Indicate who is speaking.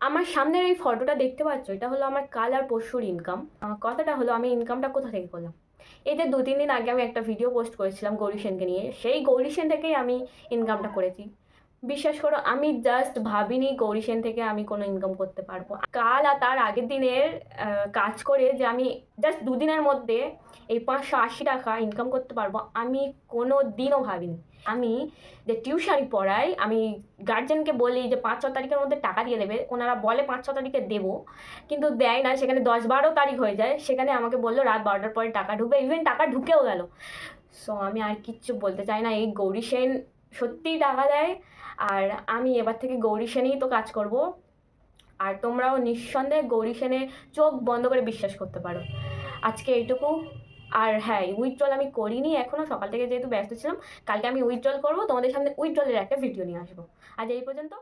Speaker 1: আমার সামনের এই ফটোটা দেখতে পাচ্ছ, এটা হলো আমার কাল আর পরশুর ইনকাম। কথাটা হলো আমি ইনকামটা কোথা থেকে করলাম। এই যে ২-৩ দিন আগে আমি একটা ভিডিও পোস্ট করেছিলাম গৌরী সেনকে নিয়ে, সেই গৌরী সেন থেকেই আমি ইনকামটা করেছি। বিশ্বাস করো, আমি জাস্ট ভাবিনি গৌরী সেন থেকে আমি কোনো ইনকাম করতে পারবো। কাল আর তার আগের দিনের কাজ করে যে আমি জাস্ট ২ দিনের মধ্যে এই ৫৮০ টাকা ইনকাম করতে পারবো, আমি কোনো দিনও ভাবিনি। আমি যে টিউশানি পড়াই, আমি গার্জেনকে বলি যে ৫-৬ তারিখের মধ্যে টাকা দিয়ে দেবে। ওনারা বলে ৫-৬ তারিখে দেবো, কিন্তু দেয় না। সেখানে ১০-১২ তারিখ হয়ে যায়। সেখানে আমাকে বললো রাত ১২টার পরে টাকা ঢুকবে। ইভেন টাকা ঢুকেও গেল। সো আমি আর কিচ্ছু বলতে চাই না। এই গৌরী সেন সত্যিই টাকা দেয়। আর আমি এবার থেকে গৌরী সেনেই তো কাজ করব। আর তোমরাও নিঃসন্দেহে গৌরী সেনে চোখ বন্ধ করে বিশ্বাস করতে পারো। আজকে এইটুকু। আর হ্যাঁ, উইথড্রল আমি করিনি এখনও, সকাল থেকে যেহেতু ব্যস্ত ছিলাম। কালকে আমি উইথড্রল করবো, তোমাদের সামনে উইথড্রলের একটা ভিডিও নিয়ে আসবো। আজ এই পর্যন্ত।